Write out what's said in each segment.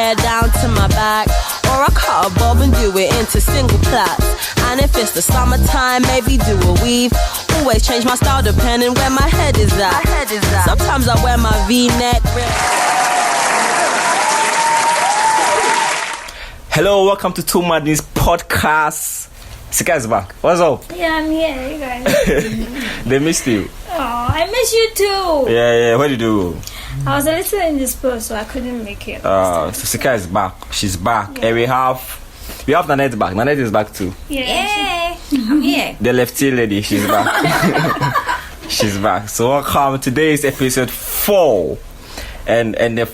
hair down to my back. Or I cut a bob and do it into single plaits. And if it's the summertime, maybe do a weave. Always change my style depending where my head is at. Sometimes I wear my V-neck. Hello, welcome to Two Madness Podcast. Sika is back. What's up? Yeah, I'm here, you guys. They missed you. Oh, I miss you too. Yeah. What did you do? I was a little indisposed, so I couldn't make it. So Sika is back. She's back. Yeah. And we have Nanette back. Nanette is back too. Yeah. I'm here. The lefty lady, she's back. She's back. So welcome. Today is episode 4. And the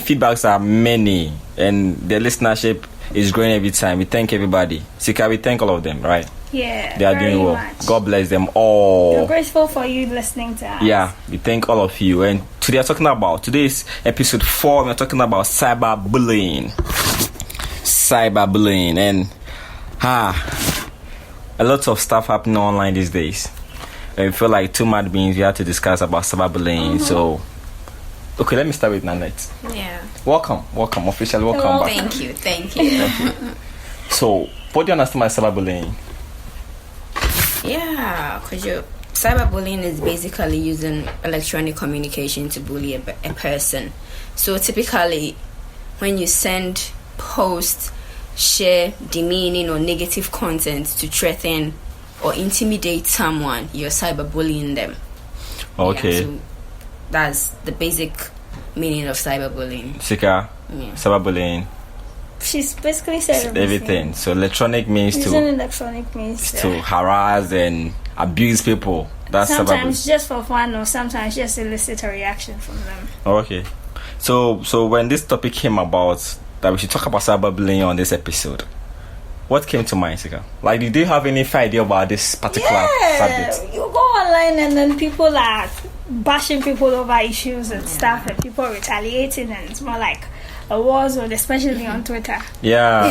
feedbacks are many. And the listenership is growing every time. We thank everybody. Sika, we thank all of them, right? Yeah. They are doing well. Much. God bless them all. We're grateful for you listening to us. Yeah, we thank all of you. And today today's episode 4, we're talking about cyberbullying. And a lot of stuff happening online these days. And we feel like Two Mad Beans, we have to discuss about cyberbullying. Mm-hmm. So, okay, let me start with Nanette. Yeah. Welcome, officially welcome back. Thank you. So, what do you understand by cyberbullying? Yeah, cyberbullying is basically using electronic communication to bully a person. So typically, when you send, post, share demeaning or negative content to threaten or intimidate someone, you're cyberbullying them. Okay. Yeah, so that's the basic meaning of cyberbullying. Sika, cyberbullying. She's basically said everything. So electronic means to harass and abuse people. That's sometimes just for fun, or sometimes just elicit a reaction from them. Okay. So when this topic came about that we should talk about cyberbullying on this episode, what came to mind, Sika? Like, did you have any idea about this particular subject? You go online and then people are bashing people over issues and stuff, and people are retaliating, and it's more like a war zone, especially on Twitter. Yeah,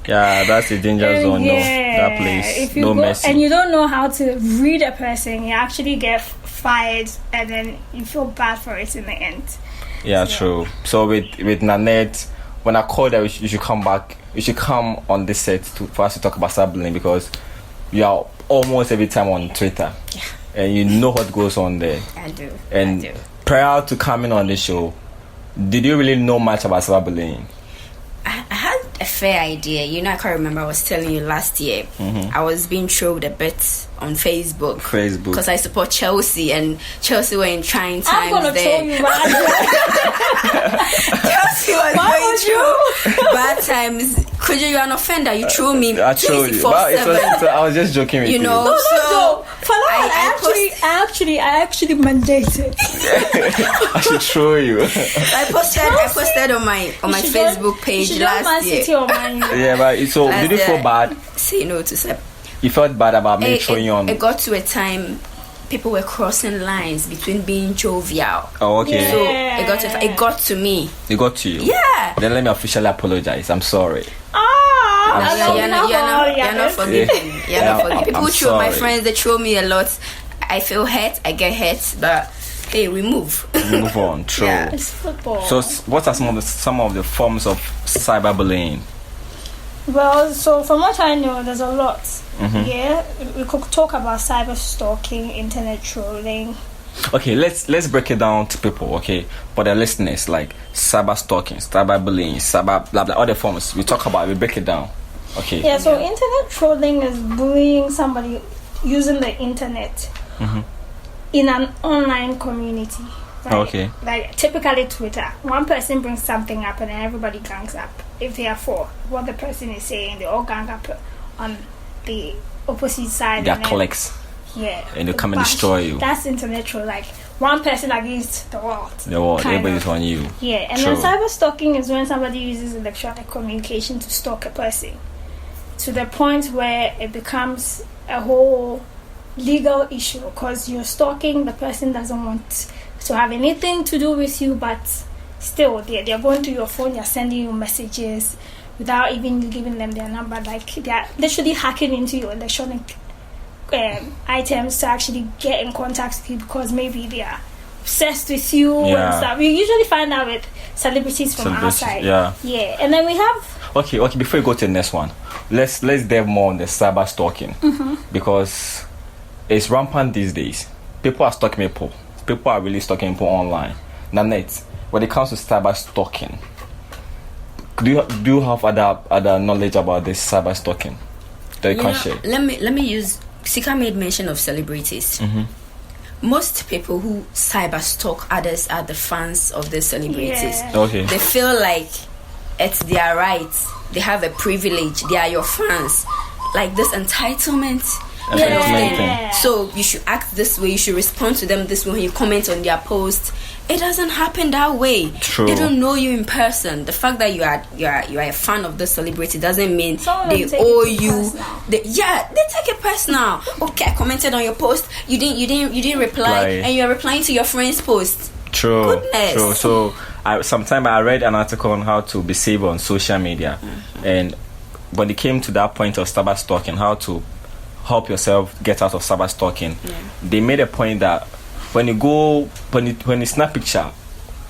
that's the danger zone. Yeah. No, that place. If you no go mercy. and you don't know how to read a person, you actually get fired, and then you feel bad for it in the end. Yeah, true. So with Nanette, when I called her, you should come back. You should come on this set for us to talk about cyberbullying, because you are almost every time on Twitter, and you know what goes on there. I do. And prior to coming on the show, did you really know much about cyberbullying? I had a fair idea. I can't remember. I was telling you last year. Mm-hmm. I was being trolled a bit on Facebook. Because I support Chelsea, and Chelsea were in trying times. I'm gonna troll you right Chelsea was going through bad times. Could you are an offender? You troll me. I trolled you. I was just joking with you. No. I actually mandated. I should troll you. I posted on my Facebook page last year. Yeah, but did you feel bad? Say no to Seb. You felt bad about me throwing you on? It got to a time people were crossing lines between being jovial. Oh, okay. So it got to me. It got to you? Yeah. Then let me officially apologize. I'm sorry. You're not forgiving. You're not forgiving. People troll my friends. They troll me a lot. I feel hurt. I get hurt. But hey, we move. We move on. True. Yeah. It's football. So what are some of the forms of cyberbullying? Well, so from what I know, there's a lot. Mm-hmm. Yeah, we could talk about cyber stalking, internet trolling. Okay, let's break it down to people. Okay, for the listeners, like cyber stalking, cyberbullying, cyber blah blah, all the forms we talk about, we break it down. Okay. Yeah, so internet trolling is bullying somebody using the internet in an online community. Right? Okay. Like typically Twitter, one person brings something up and then everybody gangs up. If they are for what the person is saying, they all gang up on the opposite side. Their colleagues. Yeah. And they come and destroy you. That's internet troll, like one person against the world. Everybody's on you. Yeah, and then cyber stalking is when somebody uses electronic communication to stalk a person to the point where it becomes a whole legal issue, because you're stalking, the person doesn't want to have anything to do with you, but still they're going to your phone, they're sending you messages without even giving them their number. Like they're literally hacking into your electronic items to actually get in contact with you, because maybe they are obsessed with you and stuff. You usually find out with celebrities from our side. Yeah. And then we have. Okay. Before you go to the next one, let's delve more on the cyber stalking because it's rampant these days. People are stalking people. People are really stalking people online. Nanette, when it comes to cyber stalking, do you have other knowledge about this cyber stalking that you can share? Let me use. Sika made mention of celebrities. Most people who cyber stalk others are the fans of the celebrities. Okay. They feel like it's their right. They have a privilege. They are your fans. Like this entitlement. Thing. So you should act this way. You should respond to them this way when you comment on their post. It doesn't happen that way. True. They don't know you in person. The fact that you are a fan of the celebrity doesn't mean they owe you. They take it personal. Okay, I commented on your post. You didn't reply, and you are replying to your friend's post. True. Goodness. True. So sometime I read an article on how to be safe on social media, and when it came to that point of cyber stalking, how to help yourself get out of cyber stalking, they made a point that when you snap picture,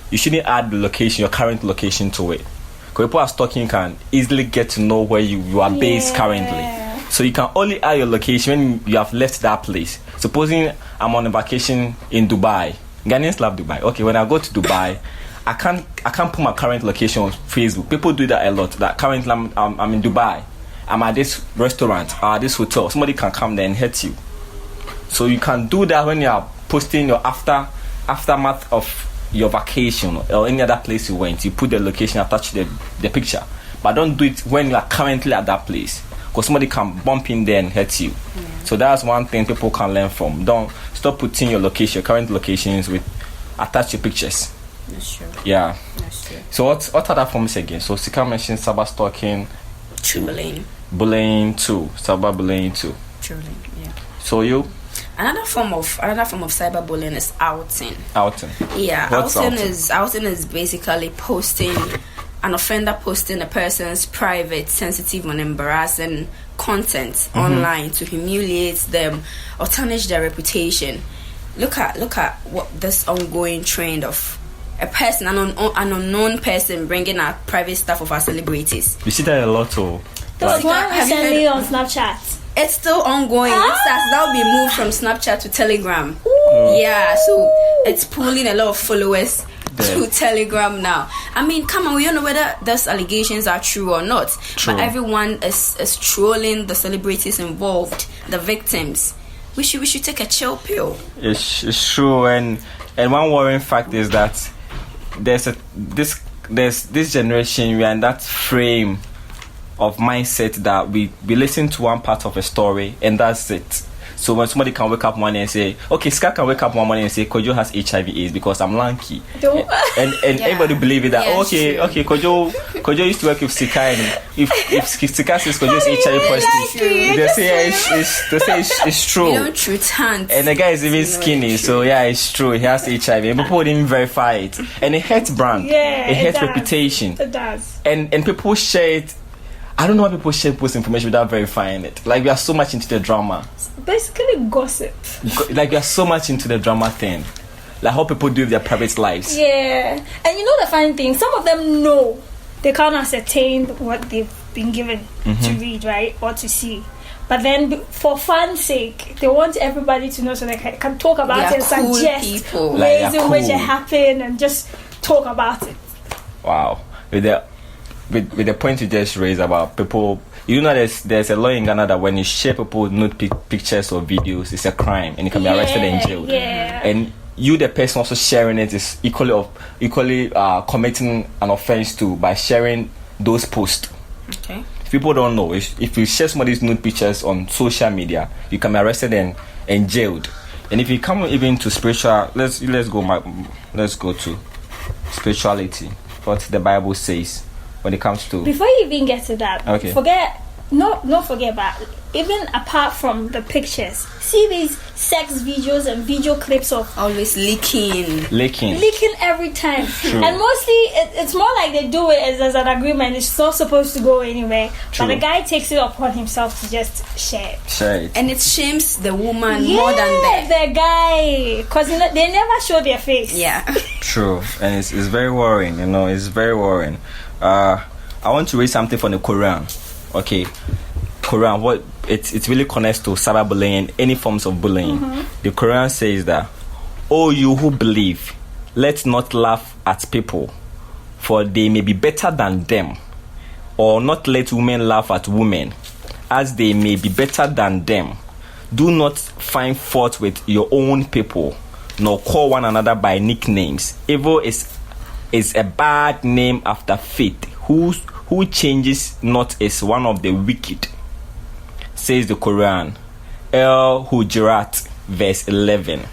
you shouldn't add the location, your current location to it. Because people are stalking can easily get to know where you are based currently. So you can only add your location when you have left that place. Supposing I'm on a vacation in Dubai. Ghanaians love Dubai. Okay, when I go to Dubai, I can't put my current location on Facebook. People do that a lot. That currently I'm in Dubai. I'm at this restaurant or this hotel. Somebody can come there and hurt you. So you can do that when you are posting your aftermath of your vacation or any other place you went. You put the location, attach the picture, but don't do it when you are currently at that place, because somebody can bump in there and hurt you. So that's one thing people can learn from. Don't stop putting your location, your current locations with attach your pictures. That's true. Yeah. That's true. So what other forms again? So Sika mentioned cyber stalking, bullying too, cyber bullying too. Truly, yeah. So you. Another form of cyberbullying is outing. Outing. Yeah, What's outing is basically an offender posting a person's private, sensitive, and embarrassing content online to humiliate them or tarnish their reputation. Look at what this ongoing trend of a person, an unknown person, bringing out private stuff of our celebrities. You see that a lot too. There was one recently on Snapchat. It's still ongoing. It's now been moved from Snapchat to Telegram. Yeah, so it's pulling a lot of followers to Telegram now. I mean, come on, we don't know whether those allegations are true or not. True. But everyone is trolling the celebrities involved, the victims. We should take a chill pill. It's true, and one worrying fact is that there's this generation, we are in that frame of mindset that we listen to one part of a story and that's it. So when somebody can wake up one morning and say, okay, Sky can wake up one morning and say Kojo has HIV/AIDS because I'm lanky, and everybody believe it that Kojo used to work with Sika, and if Sika says Kojo is HIV positive, they say it's true. You know, truth hands. And the guy is even skinny, so yeah, it's true. He has HIV, and people didn't verify it, and it hurts brand, it hurts reputation. It does. And people share it. I don't know why people share post information without verifying it. Like, we are so much into the drama. Basically gossip. Like, we are so much into the drama thing. Like how people do with their private lives. Yeah. And you know the funny thing? Some of them know they can't ascertain what they've been given to read, right? Or to see. But then for fun's sake, they want everybody to know so they can talk about it and cool suggest people. ways in which cool. it happened and just talk about it. Wow. With the point you just raised about people, you know, there's a law in Ghana that when you share people nude pictures or videos, it's a crime and you can be arrested and jailed. Yeah. And you, the person also sharing it, is equally committing an offense too by sharing those posts. Okay. If people don't know, if you share somebody's nude pictures on social media, you can be arrested and jailed. And if you come even to spiritual, let's go to spirituality. What the Bible says when it comes to. Before you even get to that, Okay. forget no, don't forget about even apart from the pictures. See these sex videos and video clips of always leaking every time. True. And mostly it's more like they do it as an agreement. It's not supposed to go anywhere. True. But the guy takes it upon himself to just share it. And it shames the woman more than the guy, because they never show their face. Yeah. True. And it's very worrying, it's very worrying. I want to read something from the Quran. Okay. Quran, what it really connects to cyberbullying, any forms of bullying. The Quran says that, "O you who believe, let not laugh at people, for they may be better than them, or not let women laugh at women, as they may be better than them. Do not find fault with your own people, nor call one another by nicknames. Evil is a bad name after faith. Who changes not is one of the wicked," says the Quran. Al-Hujurat, verse 11.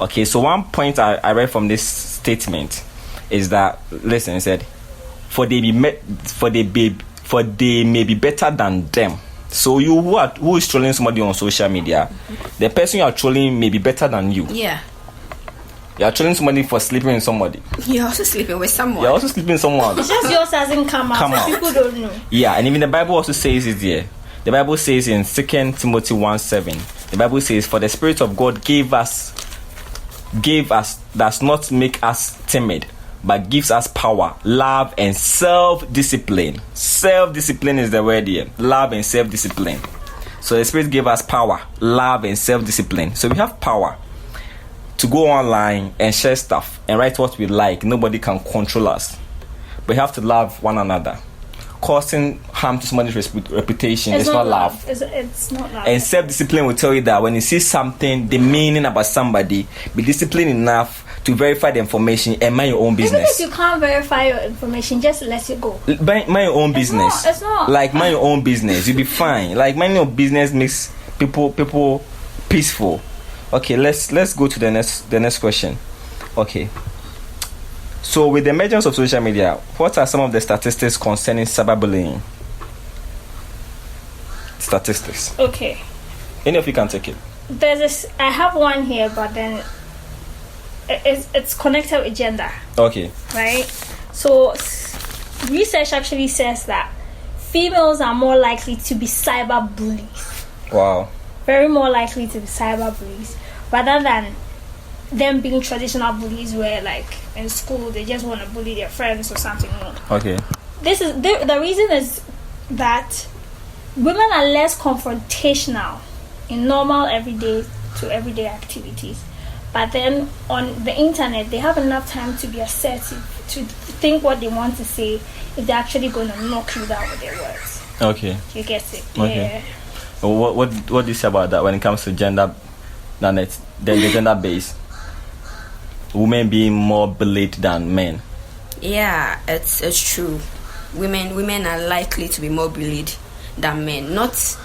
Okay, so one point I read from this statement is that, listen, it said, for they may be better than them. So you who is trolling somebody on social media, the person you are trolling may be better than you. Yeah. You are trolling somebody for sleeping with somebody. You're also sleeping with someone. It's just yours hasn't come out. So people don't know. Yeah, and even the Bible also says it here. The Bible says in 2 Timothy 1:7, the Bible says, "For the Spirit of God gave us does not make us timid, but gives us power, love, and self-discipline." Self-discipline is the word here. Love and self-discipline. So the Spirit gave us power, love, and self-discipline. So we have power to go online and share stuff and write what we like. Nobody can control us. We have to love one another. Causing harm to somebody's reputation is not love. It's not love. And self-discipline will tell you that when you see something demeaning about somebody, be disciplined enough to verify the information and mind your own business. Even if you can't verify your information, just let it go. Mind your own business. It's not. Like, mind your own business. You'll be fine. Like, mind your business makes people peaceful. Okay, let's go to the next question. Okay. So, with the emergence of social media, what are some of the statistics concerning cyberbullying? Statistics. Okay. Any of you can take it. There's this. I have one here, but then it's connected with gender. Okay. Right. So, research actually says that females are more likely to be cyber bullies. Wow. Very more likely to be cyber bullies, rather than them being traditional bullies where, like, in school they just want to bully their friends or something. Okay. This is the reason is that women are less confrontational in normal everyday activities, but then on the internet they have enough time to be assertive, to think what they want to say if they're actually going to knock you down with their words. Okay. You get it? Okay. Yeah. What do you say about that when it comes to gender? The gender base, women being more bullied than men. Yeah, it's true. Women are likely to be more bullied than men. Not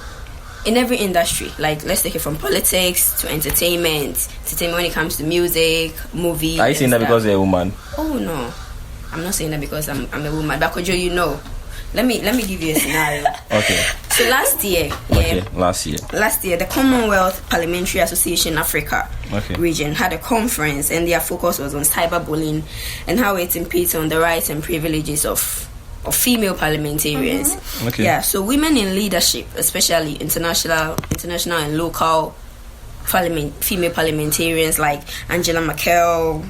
in every industry. Like, let's take it from politics to entertainment when it comes to music, movies. Are you saying that because you're a woman? Oh no, I'm not saying that because I'm a woman. But Kojo, let me give you a scenario. Okay. So last year, the Commonwealth Parliamentary Association Africa region had a conference, and their focus was on cyberbullying and how it impedes on the rights and privileges of female parliamentarians. Okay. Yeah, so women in leadership, especially international and local female parliamentarians like Angela Merkel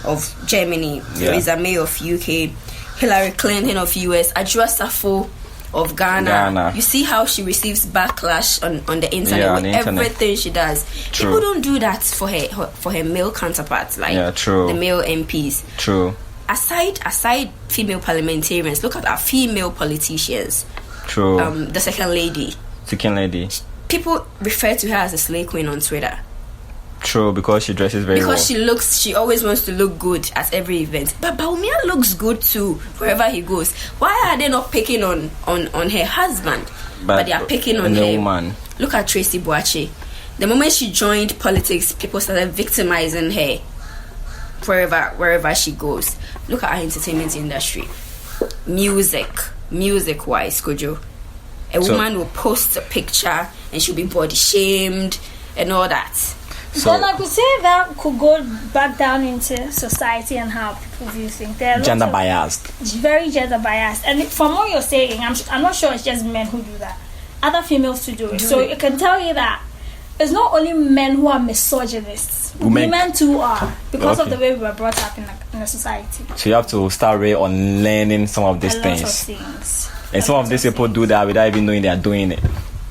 of Germany, Theresa May of UK, Hillary Clinton of US, Adjoa Safo of Ghana. You see how she receives backlash on the internet with everything she does. True. People don't do that for her male counterparts, like the male MPs. True. Aside female parliamentarians, look at our female politicians. True. The second lady. People refer to her as a slay queen on Twitter. True, because she dresses very well. Because she always wants to look good at every event. But Bawumia looks good too, wherever he goes. Why are they not picking on her husband? But they are picking on the her woman. Look at Tracy Boache. The moment she joined politics, people started victimizing her wherever she goes. Look at our entertainment industry. Music-wise, Kojo. A woman will post a picture and she'll be body shamed and all that. So, then I could say that could go back down into society and how people view things. They're gender biased. Very gender biased. And from what you're saying, I'm not sure it's just men who do that. Other females to do it. So it can tell you that it's not only men who are misogynists. Women too are, because of the way we were brought up in a society. So you have to start really on learning some of these things. And some of these people do that without even knowing they are doing it.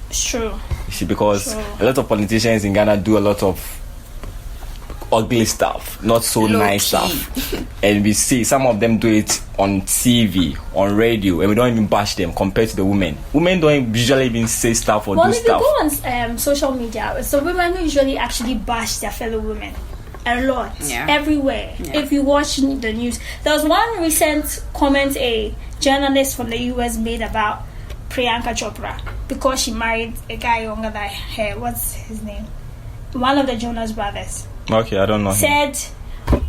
It's true. You see, because a lot of politicians in Ghana do a lot of ugly stuff, not so nice stuff. And we see some of them do it on TV, on radio, and we don't even bash them compared to the women. Women don't usually even say stuff or do stuff. Well, if you go on social media, it's the women who usually actually bash their fellow women. A lot. Yeah. Everywhere. Yeah. If you watch the news. There was one recent comment a journalist from the US made about Priyanka Chopra because she married a guy younger than her. What's his name? One of the Jonas brothers. Okay, I don't know. Said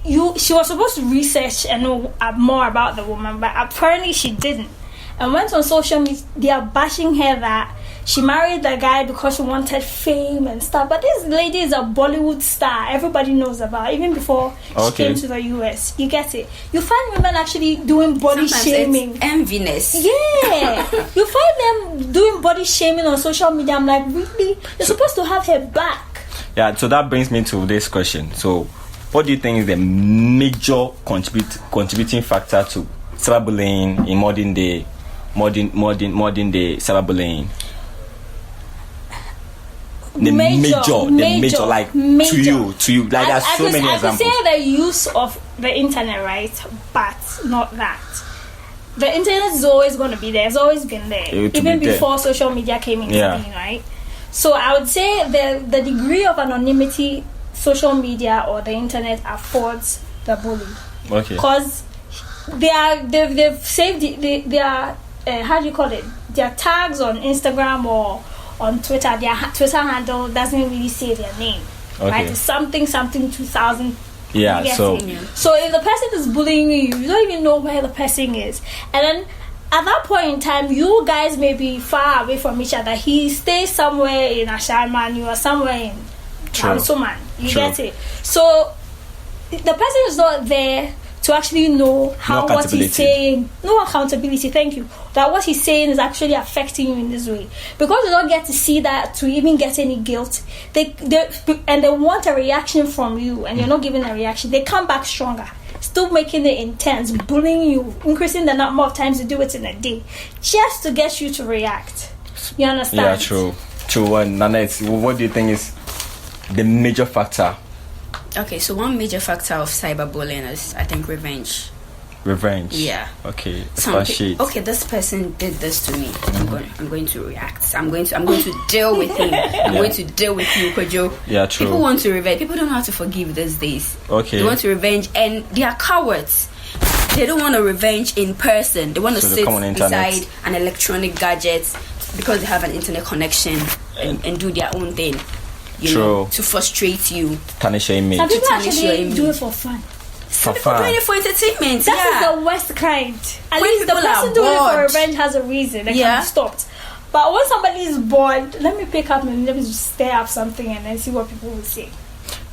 she was supposed to research and know more about the woman, but apparently she didn't. And went on social media, they are bashing her that she married the guy because she wanted fame and stuff. But this lady is a Bollywood star. Everybody knows about, even before she came to the US. You get it? You find women actually doing body shaming. It's enviness. Yeah. You find them doing body shaming on social media. I'm like, really? You're supposed to have her back. Yeah, so that brings me to this question. So, what do you think is the major contributing factor to cyberbullying in modern day cyberbullying? The major, like major. To you, like there's so many examples. I could say the use of the internet, right? But not that. The internet is always going to be there. It's always been there, even before social media came into being, right? So I would say the degree of anonymity social media or the internet affords the bully. Okay. Because they've saved their how do you call it? Their tags on Instagram or on Twitter. Their Twitter handle doesn't really say their name. Okay. Right? It's something 2000. Yeah. So if the person is bullying you don't even know where the person is, and then at that point in time, you guys may be far away from each other. He stays somewhere in Asharman, you are somewhere in Suman. You get it? So the person is not there to actually know how what he's saying. No accountability, thank you. That what he's saying is actually affecting you in this way. Because you don't get to see that to even get any guilt. They want a reaction from you and you're not giving a reaction. They come back stronger. Still making it intense, bullying you, increasing the number of times you do it in a day, just to get you to react. You understand? Yeah, true. And Nanette, what do you think is the major factor? Okay, so one major factor of cyberbullying is, I think, revenge. Revenge. Yeah. Okay. Okay, this person did this to me. Mm-hmm. I'm going to react. I'm going to deal with him. I'm going to deal with you, Kojo. Yeah, true. People want to revenge. People don't know how to forgive these days. Okay. They want to revenge, and they are cowards. They don't want to revenge in person. They want to sit beside an electronic gadget because they have an internet connection and do their own thing. You know, to frustrate you. Tarnish your image. Some people actually do it for fun. Some people doing it for entertainment. That is the worst kind. At least the person doing it for revenge has a reason. They can be stopped. But when somebody is bored, let me pick up and let me just stare up something and then see what people will say.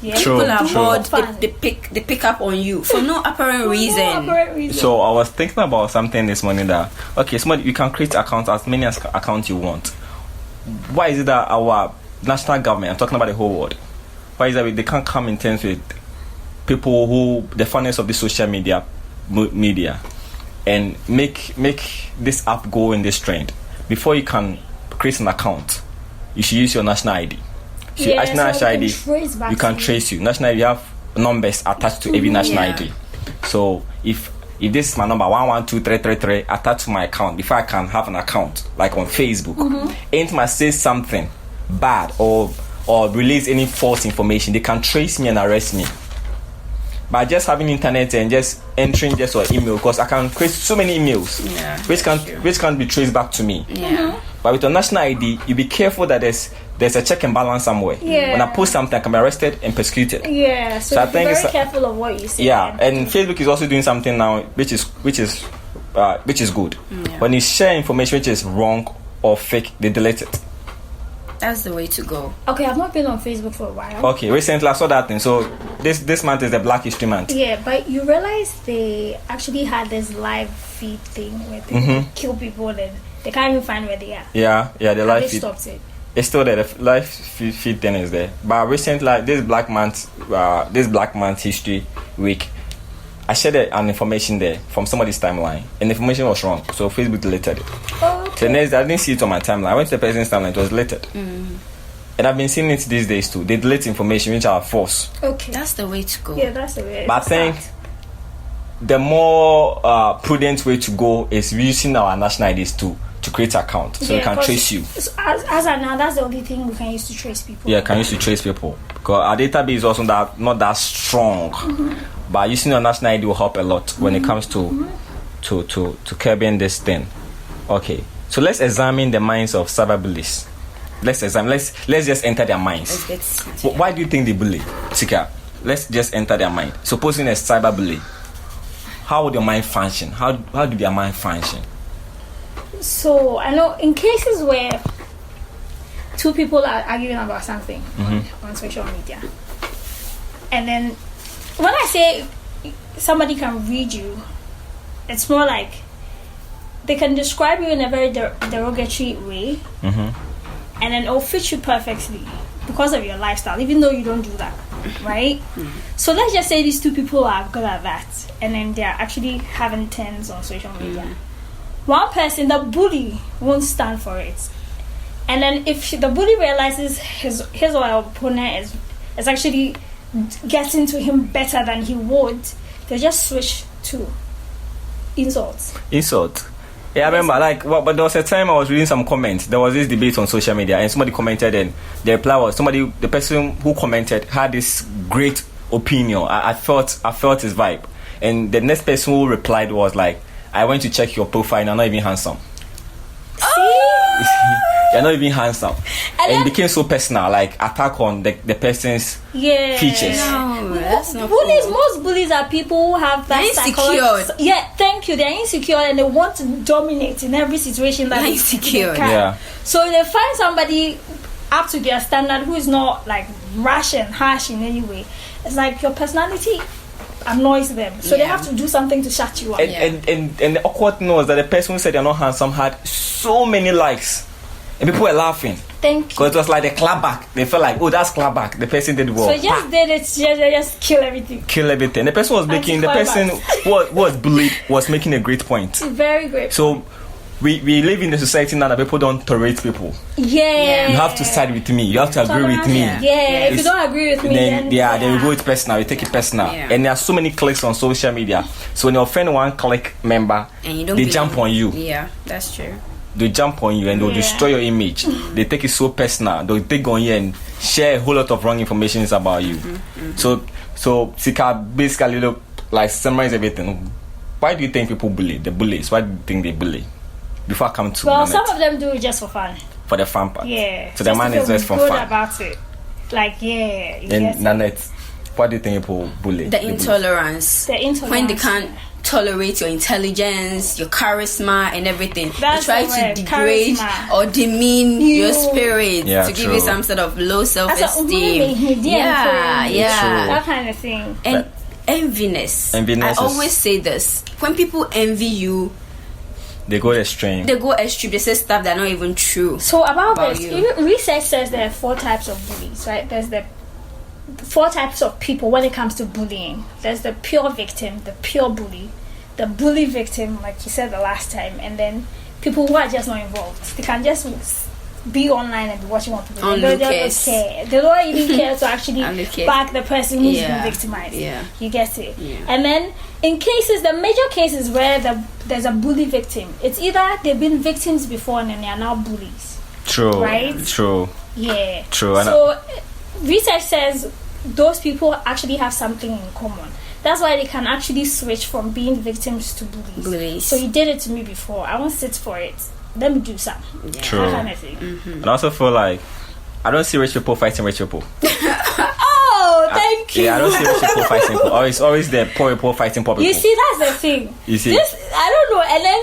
Yeah. People are bored. They pick up on you for no apparent reason. So I was thinking about something this morning that somebody you can create accounts as many accounts you want. Why is it that our national government, I'm talking about the whole world, why is that they can't come in terms with people who the funnels of the social media and make this app go in this trend? Before you can create an account, you should use your national ID. So national ID, you can trace you. National ID, you have numbers attached to every national ID. So if this is my number 112333 attached to my account, before I can have an account like on Facebook, ain't might say something bad or release any false information, they can trace me and arrest me. By just having internet and just entering just an email, because I can create so many emails which can be traced back to me. But with a national ID, you be careful that there's a check and balance somewhere. When I post something, I can be arrested and persecuted. So I think be very careful of what you say. And Facebook is also doing something now which is good. When you share information which is wrong or fake, they delete it. That's the way to go. Okay, I've not been on Facebook for a while. Okay, recently I saw that thing. So this month is the Black History Month. Yeah, but you realize they actually had this live feed thing where they kill people and they can't even find where they are. Yeah, the Have live they feed. stopped it? It's still there. The live feed thing is there. But recently, this Black Month History Week, I shared an information there from somebody's timeline, and the information was wrong. So Facebook deleted it. Oh, The okay. next, I didn't see it on my timeline. I went to the person's timeline, it was deleted. And I've been seeing it these days too. They delete information which are false. Okay. That's the way to go. Yeah, that's the way. But I think the more prudent way to go is using our national IDs to create an account, so we can trace you. As of now, that's the only thing we can use to trace people. Yeah, can use to trace people. Because our database is also not that strong. But using your national ID will help a lot when it comes to curbing this thing. Okay, so let's examine the minds of cyberbullies. Let's just enter their minds. Why do you think they bully? Sika, let's just enter their mind. Supposing a cyberbully, how would your mind function? How do their mind function? So I know in cases where two people are arguing about something on social media, and then when I say somebody can read you, it's more like they can describe you in a very derogatory way, and then it'll fit you perfectly because of your lifestyle, even though you don't do that, right? So let's just say these two people are good at that, and then they're actually having turns on social media. One person, the bully, won't stand for it, and then if the bully realizes his or her opponent is actually getting to him better than he would, they just switch to insults. Yeah, I remember, but there was a time I was reading some comments. There was this debate on social media, and somebody commented, and the reply was the person who commented had this great opinion. I felt his vibe, and the next person who replied was like, I went to check your profile and you're not even handsome. You're not even handsome. And it became so personal, like attack on the person's features. No, that's not bullies. cool. Most bullies are people who have that They're insecure. Yeah, thank you. They're insecure and they want to dominate in every situation that They're they insecure. can. Yeah. So they find somebody up to their standard who is not like rash and harsh in any way. It's like your personality annoys them, so they have to do something to shut you up. And the awkward thing was that the person who said they're not handsome had so many likes, and people were laughing. Thank you. Because it was like the clapback. They felt like, oh, that's clapback. The person did well. So just did it. Just kill everything. Kill everything. The person was making. The person who was bullied was making a great point. Very great. So we live in a society now that people don't tolerate people. Yeah. You have to side with me. You have to agree with me. Yeah. If you don't agree with me, then they will go it personal. You take it personal. Yeah. And there are so many clicks on social media. So when you offend one click member, And they jump on you. Yeah, that's true. They jump on you and they'll destroy your image. They take it so personal. They'll take on you and share a whole lot of wrong information about you. So Sika basically look like summarize everything. Why do you think people bully? The bullies. Why do you think they bully? Before I come to some of them do it just for fun. for the fun part. Yeah. So the man is just for good fun. about it. Like you And get it. Nanette, why do you think people bully? The intolerance. The intolerance. When they can't tolerate your intelligence, your charisma, and everything. That's they try the word, to degrade charisma. or demean your spirit Yeah, to give true. you some sort of low self-esteem. Yeah. Yeah. That kind of thing. And enviness. I is- always say this. When people envy you, They go extreme. they go extreme. They say stuff that are not even true. So about About this, you. even research says there are 4 types of bullies, right? There's the 4 types of people when it comes to bullying. There's the pure victim, the pure bully, the bully victim, like you said the last time, and then people who are just not involved. They can just be online and be watching what people do. They don't care. They don't even care to actually back the person who's been victimized. Yeah. You get it? Yeah. And then in cases, the major cases where there's a bully victim, it's either they've been victims before and then they are now bullies. True. Right? True. Yeah. True. So research says those people actually have something in common. That's why they can actually switch from being victims to bullies. So you did it to me before. I won't sit for it. Let me do some. Yeah. True. That kind of thing. And I also feel like I don't see rich people fighting rich people. Oh, thank you. Yeah, I don't see rich people fighting poor. Always the poor people fighting poor people. You see, that's the thing. You see? This, I don't know. And then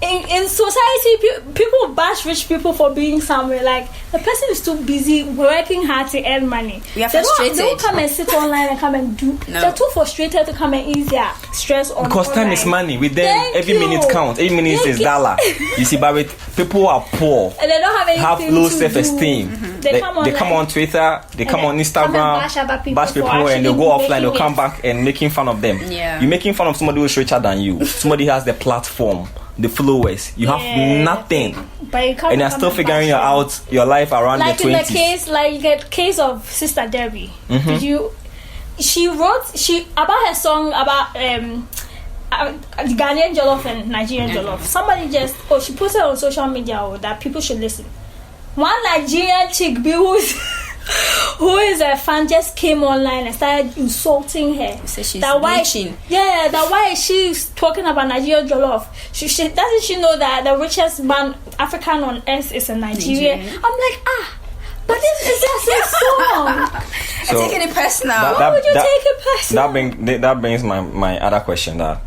in society, people bash rich people for being somewhere. Like, the person is too busy working hard to earn money. We are frustrated. They don't come and sit online and come and do. No. They're too frustrated to come and ease their stress on. Because time is money. With them, every minute counts. Every minute is dollar. You see, but with people who are poor, and they don't have anything low to self-esteem. do. They come on Twitter, they come on Instagram, bash people, and they go offline. They'll come back and making fun of them. Yeah. You're making fun of somebody who's richer than you. Somebody has the platform, the followers. You have nothing, but you and you're still figuring out your life around like your 20s. In the case of Sister Debbie, she wrote about her song about Ghanaian jollof and Nigerian jollof. Somebody she posted on social media that people should listen. One Nigerian chick who is a fan just came online and started insulting her. So she's bleaching. That why she's talking about Nigerian jollof. She doesn't she know that the richest man African on earth is a Nigerian? I'm like, but this is just a song. So I'm taking it personal. Why would you take it personal? That brings my other question. That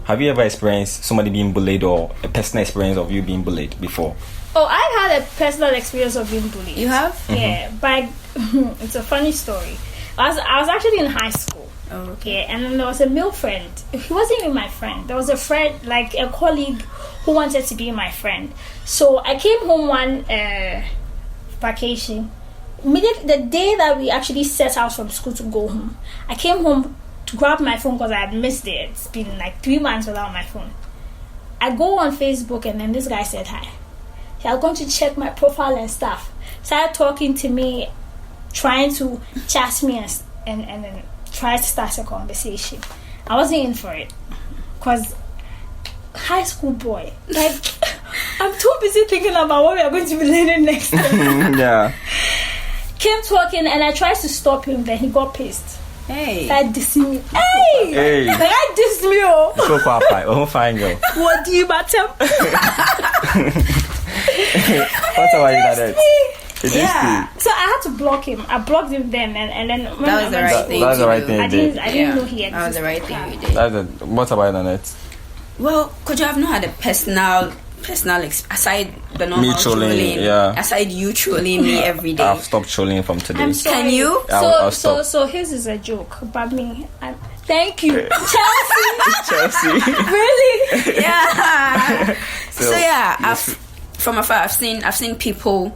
have you ever experienced somebody being bullied or a personal experience of you being bullied before? Oh, I've had a personal experience of being bullied. You have? Yeah, but it's a funny story. I was actually in high school. Oh, okay. Yeah, and then there was a male friend. He wasn't even my friend. There was a friend, like a colleague, who wanted to be my friend. So I came home one vacation. The day that we actually set out from school to go home, I came home to grab my phone because I had missed it. It's been like 3 months without my phone. I go on Facebook and then this guy said hi. He was going to check my profile and stuff. Started talking to me, trying to chat me and then try to start a conversation. I wasn't in for it because high school boy, like I'm too busy thinking about what we are going to be learning next time. Yeah. Came talking and I tried to stop him, then he got pissed. Hey. Started dissing me. Hey! The guy dissed me. So qualified. Fine girl. What do you matter? What about you that? Yeah. So I had to block him. I blocked him then, and then when That was the right thing. That's the right thing. I didn't know he existed. That was the right thing you did. What about that? Well, could you have not had a personal aside the normal Me trolling, yeah. Aside you trolling me every day? I've stopped trolling from today. I'm sorry. Can you? I'll stop. So his is a joke, but me, thank you, Chelsea. Really? Yeah. so yeah, yes. From afar, I've seen people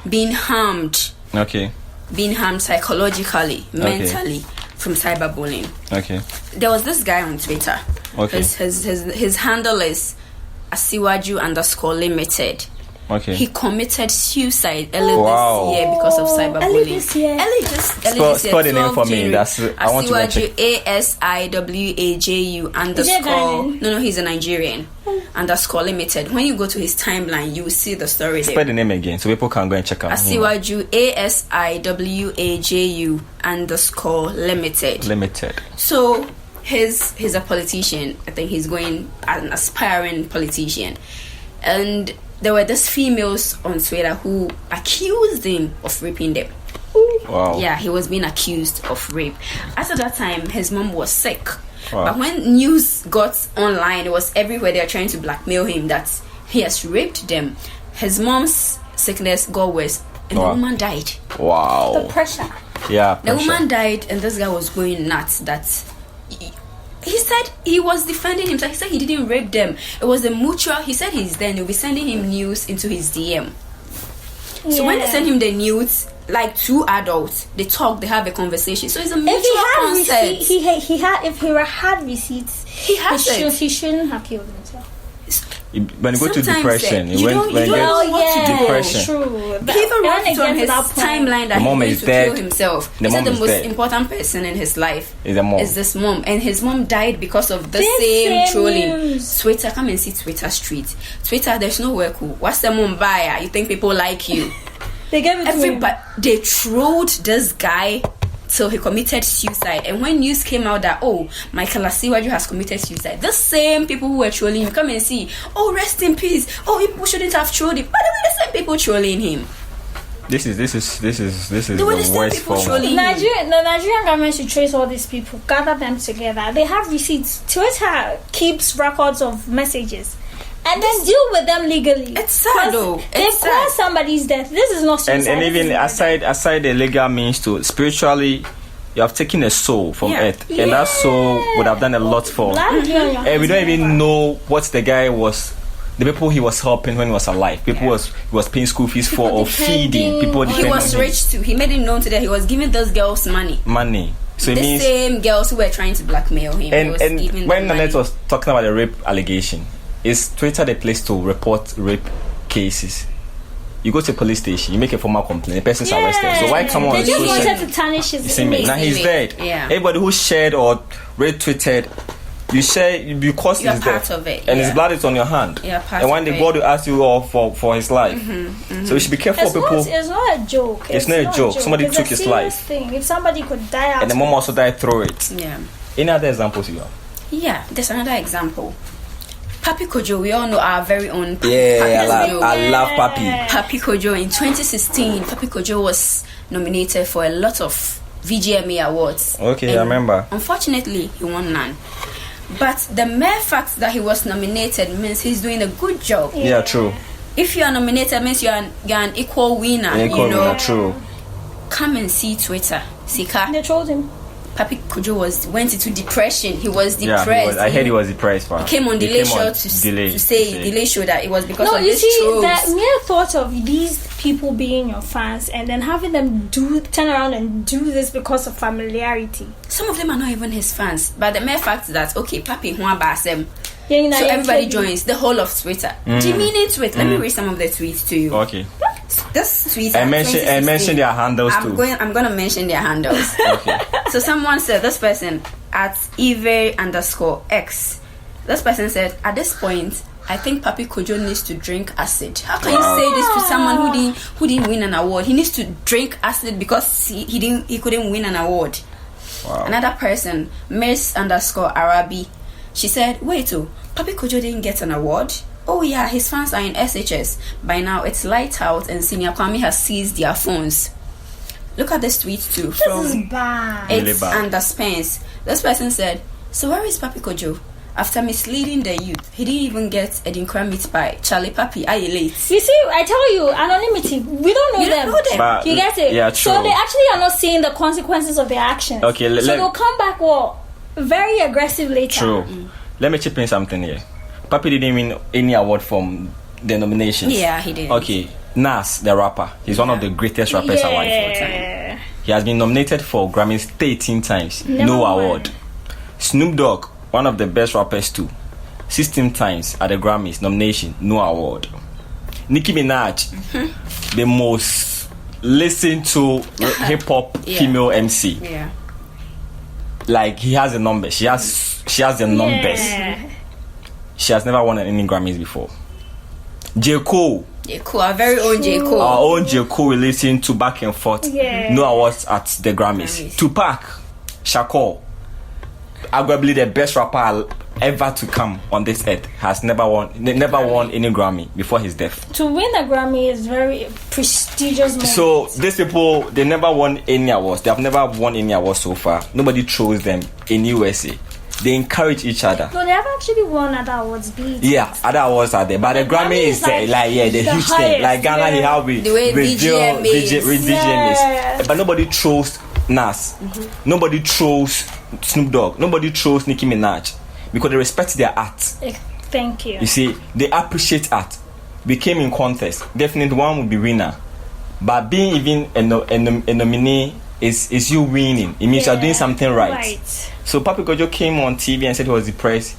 being harmed. Okay. Being harmed psychologically, mentally from cyberbullying. Okay. There was this guy on Twitter. Okay. His handle is Asiwaju_limited. Okay. He committed suicide early this year because of cyberbullying. Early this year. Spell the name for me. I want to check. Asiwaju _. No, he's a Nigerian. _limited. When you go to his timeline, you will see the story there. Spell the name again so people can go and check out. Asiwaju ASIWAJU _limited. Limited. So he's a politician. I think he's going an aspiring politician, and there were these females on Twitter who accused him of raping them. Wow. Yeah, he was being accused of rape. At that time, his mom was sick. Wow. But when news got online, it was everywhere. They were trying to blackmail him that he has raped them. His mom's sickness got worse, and the woman died. Wow. The pressure. Yeah. The woman died, and this guy was going nuts. That he said he was defending himself. He said he didn't rape them. It was a mutual. He said he'll be sending him news into his DM. So when they send him the news, like two adults, they talk, they have a conversation. So it's a mutual consent. If he had receipts, he shouldn't have killed himself. When you go to depression, you don't know what to do. Depression. True. He even wrote on his timeline that he wants to kill himself. He said the most important person in his life is this mom, and his mom died because of the same trolling. News. Twitter, come and see Twitter Street. Twitter, there's nowhere cool. What's the mom buyer? You think people like you? They gave it to him. They trolled this guy till he committed suicide. And when news came out that Michael Asiwaju has committed suicide, the same people who were trolling him, come and see, rest in peace, people shouldn't have trolled him. By the way, the same people trolling him. This is the worst form. The Nigerian government should trace all these people, gather them together. They have receipts. Twitter keeps records of messages. and then deal with them legally. It's sad though. They've caused somebody's death. This is not suicide. And even aside the legal means to spiritually, you have taken a soul from earth, and that soul would have done a lot for. And we don't even know what the guy was. The people he was helping when he was alive, he was paying school fees for or feeding people. He was rich too. He made it known that he was giving those girls money. So the same girls who were trying to blackmail him. And when Nanette was talking about the rape allegation, is Twitter the place to report rape cases? You go to a police station, you make a formal complaint, the person's arrested. So why come on? They just wanted to tarnish his image. Now he's dead. Yeah. Everybody who shared or retweeted, you share because you're he's part dead, of it, and his blood is on your hand. And when they go to ask you all for his life, so you should be careful. It's not a joke. It's not a joke. Somebody took his life. Thing. If somebody could die out, and the mom also died through it. Yeah. Any other examples you have? Yeah, there's another example. Papi Kojo, we all know our very own Papi. I love Papi. Papi Kojo in 2016, Papi Kojo was nominated for a lot of VGMA awards. Okay, I remember. Unfortunately, he won none. But the mere fact that he was nominated means he's doing a good job. Yeah, true. If you are nominated, means you're an equal winner. Winner, true. Come and see Twitter. Sika. They trolled him. Papi Kojo went into depression. He was depressed. Yeah, I heard he was depressed. He came on Delay Show to say Delay Show that it was because of this trolls. The mere thought of these people being your fans and then having them turn around and do this because of familiarity. Some of them are not even his fans, but the mere fact that Papi Hua Basem. So everybody joins the whole of Twitter. Demeaning tweet. Let me read some of the tweets to you. Okay. This tweet. I mentioned their handles too. I'm gonna mention their handles. Okay. So someone said, this person at Eve_X. This person said, at this point, I think Papi Kojo needs to drink acid. How can you say this to someone who didn't win an award? He needs to drink acid because he couldn't win an award. Wow. Another person, Miss_Arabi. She said, wait, Papi Kojo didn't get an award? Oh yeah, his fans are in SHS. By now, it's light out and Senior Kwame has seized their phones. Look at this tweet too. This is bad. It's under Spence. This person said, so where is Papi Kojo? After misleading the youth, he didn't even get a dinkra meat pie. Charlie Papi, are you late? You see, I tell you, anonymity. We don't know them. But, you get it? Yeah, true. So they actually are not seeing the consequences of their actions. Okay, so they'll come back very aggressive later. True. Let me chip in something here. Papi didn't win any award from the nominations. Yeah, he did. Okay, Nas, the rapper, he's one of the greatest rappers alive. He has been nominated for Grammys 13 times. No award. Snoop Dogg, one of the best rappers too, 16 times at the Grammys nomination, no award. Nicki Minaj, the most listened to hip hop female MC. Yeah. Like he has the numbers. She has the numbers. She has never won any Grammys before. J. Cole, our very own J. Cole. Our own J. Cole, we listen to back and forth. No awards at the Grammys. Tupac Shakur, arguably the best rapper ever to come on this earth, has never won any Grammy before his death. To win a Grammy is very prestigious moment. So these people, they never won any awards. They have never won any awards so far. Nobody chose them in USA. They encourage each other. No, they have actually won other awards. Yeah, other awards are there, but the Grammy is the huge thing. Like Ghana, he have with VGMAs. But nobody chose Nas. Nobody chose Snoop Dogg. Nobody chose Nicki Minaj because they respect their art. Thank you. You see, they appreciate art. We came in contest. Definitely one will be winner, but being even a nominee is you winning. It means you're doing something right. So Papi Kojo came on TV and said he was depressed.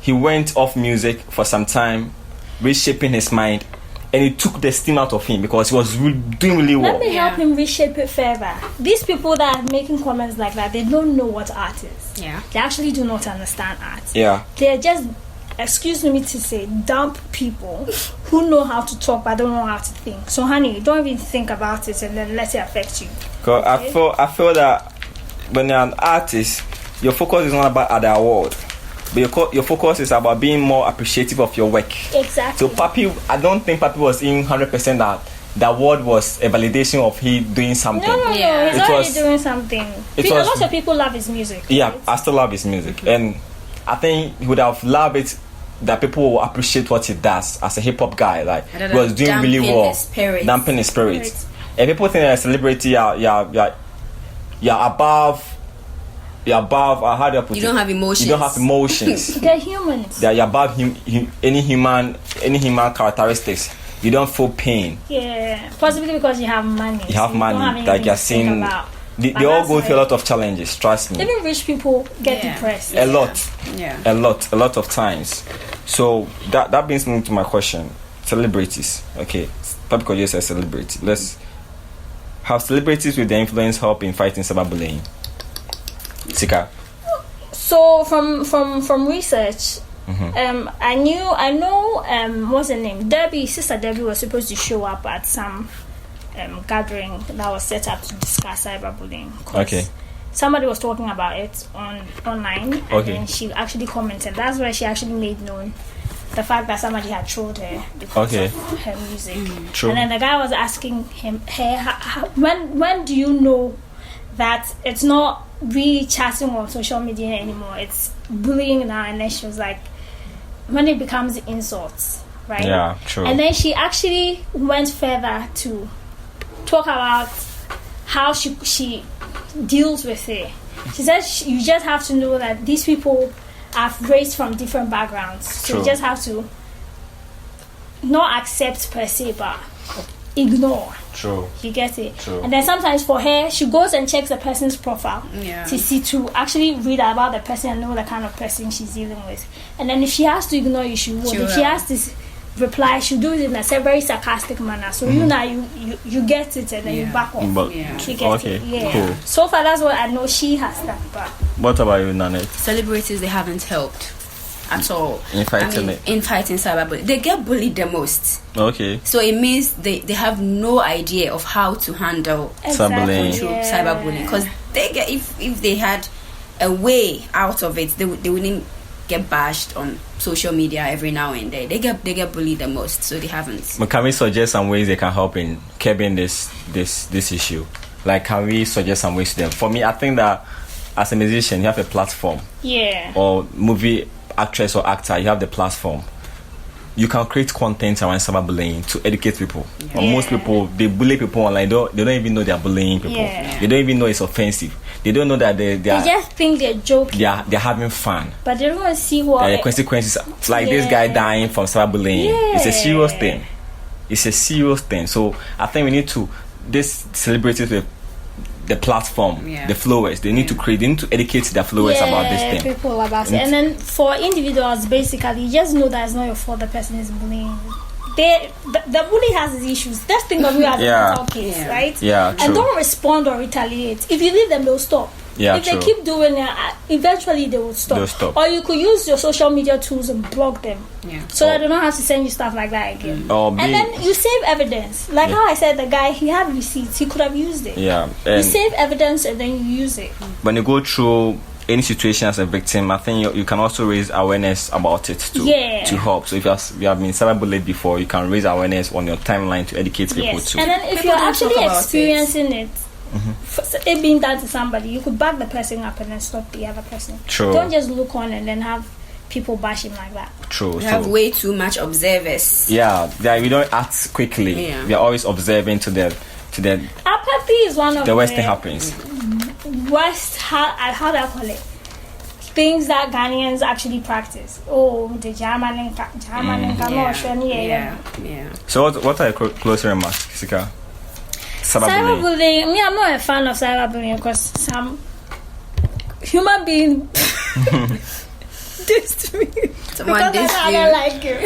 He went off music for some time, reshaping his mind, and it took the steam out of him because he was doing really well. Let me help him reshape it further. These people that are making comments like that, they don't know what art is. Yeah. They actually do not understand art. Yeah. They're just, excuse me to say, dumb people who know how to talk but don't know how to think. So honey, don't even think about it and then let it affect you. Cause okay? I feel that when you're an artist, your focus is not about the award, but your focus is about being more appreciative of your work. Exactly. So Papi, I don't think Papi was in 100% that the award was a validation of he doing something. No, he's already doing something. A lot of people love his music. Yeah, right? I still love his music, and I think he would have loved it that people will appreciate what he does as a hip hop guy. Like he was doing Damping really well, his spirits. damping his spirits. And people think that a celebrity, you're above. You're above. How do I put it? You don't have emotions. You don't have emotions. They're humans. You're above any human characteristics. You don't feel pain. Yeah, possibly because you have money. You have money, like you're seeing. They all go through a lot of challenges. Trust me. Even rich people get depressed. A lot. Yeah. A lot of times. So that brings me to my question. Celebrities. Okay. Topic just a celebrity. Let's have celebrities with their influence help in fighting cyberbullying. Sika. So from research, I know what's her name? Sister Debbie was supposed to show up at some gathering that was set up to discuss cyberbullying. Okay. Somebody was talking about it online, and then she actually commented. That's where she actually made known the fact that somebody had trolled her because of her music. True. And then the guy was asking when do you know that it's not really chatting on social media anymore, it's bullying now? And then she was like, when it becomes insults, right? Yeah, true. And then she actually went further to talk about how she deals with it. She says you just have to know that these people are raised from different backgrounds, so True. you just have to not accept per se, but ignore. True. You get it? True. And then sometimes for her, she goes and checks the person's profile to actually read about the person and know the kind of person she's dealing with. And then if she has to ignore you, she will. If she has to reply, she'll do it in a very sarcastic manner. So you get it and then you back off. But, You get it. Yeah. Cool. So far, that's what I know she has done. But What about you, Nanette? Celebrities, they haven't helped at all In fighting in fighting cyberbullying. They get bullied the most. Okay. So it means they have no idea of how to handle Cyberbullying. cyberbullying, because they get if they had a way out of it, they wouldn't get bashed on social media every now and then. They get bullied the most, so they haven't. But can we suggest some ways they can help in curbing this issue? Like, can we suggest some ways to them? For me, I think that as a musician, you have a platform. yeah. Or movie actress or actor, you have the platform. You can create content around cyberbullying to educate people. But most people, they bully people online. They don't even know they're bullying people. Yeah. They don't even know it's offensive. They don't know that they They just think they're joking, they're having fun. but they don't want to see what The consequences, like this guy dying from cyberbullying, it's a serious thing. It's a serious thing. So I think we need to, this celebrities with the platform, the followers, they need to educate their followers about this thing. People about it. And then for individuals, basically, you just know that it's not your fault the person is bullying. The bully has his issues. Just think of you as a mental case, right? Yeah, true. And don't respond or retaliate. If you leave them, they'll stop. Yeah, if they keep doing it, eventually they will stop. They'll stop. Or you could use your social media tools and block them, so that they don't have to send you stuff like that again. And then you save evidence. Like how I said, the guy, he had receipts. He could have used it. Yeah. You save evidence and then you use it. When you go through any situation as a victim, I think you can also raise awareness about it to help. So if you have been cyberbullied before, you can raise awareness on your timeline to educate people too. And then if People you're don't actually talk about experiencing it, it being done to somebody, you could back the person up and then stop the other person. True. Don't just look on and then have people bash him like that. True. We have way too much observers. Yeah, we don't act quickly. Yeah. We are always observing to the Apathy is one of the worst thing happens. Worst, how do I call it? Things that Ghanaians actually practice. Oh, the German Yeah. So what are your closing remarks, Sika? Cyberbullying. Me, I'm not a fan of cyberbullying because some human being dissed me. Someone because I don't like you.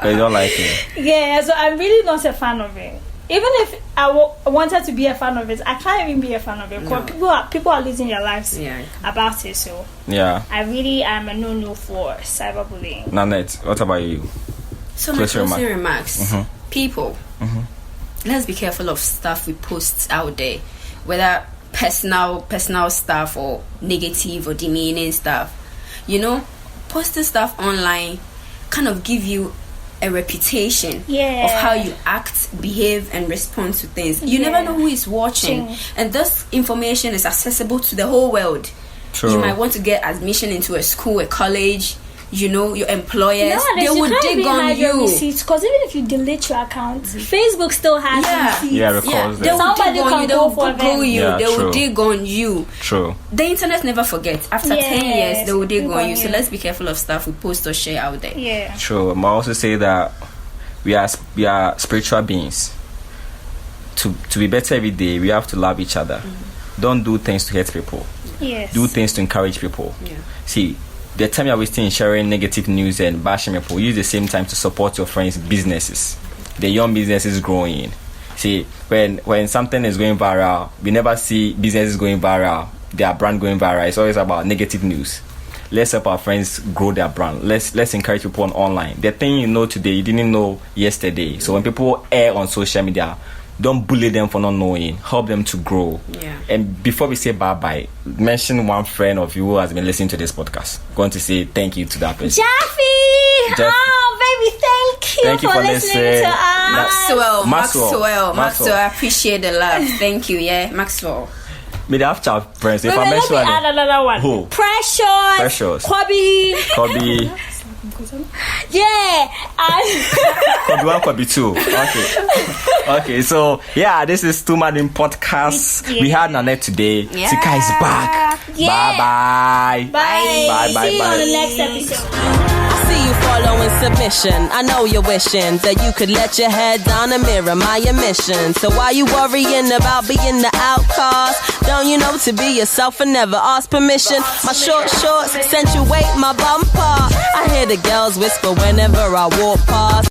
But you don't like it. Yeah, so I'm really not a fan of it. Even if I wanted to be a fan of it, I can't even be a fan of it because people are losing their lives about it. So I really am a no for cyberbullying. Nanette, what about you? So my closing remarks. People, let's be careful of stuff we post out there, whether personal stuff or negative or demeaning stuff. You know, posting stuff online kind of give you a reputation of how you act, behave, and respond to things. You never know who is watching, and this information is accessible to the whole world. True. You might want to get admission into a school, a college, your employers. Nowadays, They you would can't dig even on hide your you. receipts, because even if you delete your account, Facebook still has receipts. Yeah, records They them. will Somebody dig on can you. They go will for Google them. you. Yeah, They true. will dig on you. True. The internet never forgets. After 10 years, they will dig dig on on you. So you. let's be careful of stuff we post or share out there. Yeah. True. I also say that we are spiritual beings. To be better every day, we have to love each other. Don't do things to hurt people. Yes. Do things to encourage people. Yeah. See, the time you're wasting in sharing negative news and bashing people, use the same time to support your friends' businesses. The young businesses growing. See, when something is going viral, we never see businesses going viral, their brand going viral. It's always about negative news. Let's help our friends grow their brand. Let's encourage people on online. The thing you know today, you didn't know yesterday. So when people air on social media, don't bully them for not knowing. Help them to grow. Yeah. And before we say bye-bye, mention one friend of you who has been listening to this podcast. Going to say thank you to that person. Jeffy! Jeff- Oh, baby, thank you for listening to us. Maxwell, I appreciate the love. Thank you, Maxwell. May they have chat friends. If I Let mention me add another one. Who? Precious. Kobe, Yeah. Kobe 1, Kobe 2. Okay. So yeah, this is Two Man in Podcast. We had Nanette today. Yeah. Sika is back. Yeah. Bye. Bye. See you on the next episode. I see you following submission. I know you're wishing that you could let your head down and mirror my admission. So why you worrying about being the outcast? Don't you know to be yourself and never ask permission? My shorts accentuate my bumper. I hear the girls whisper whenever I walk past.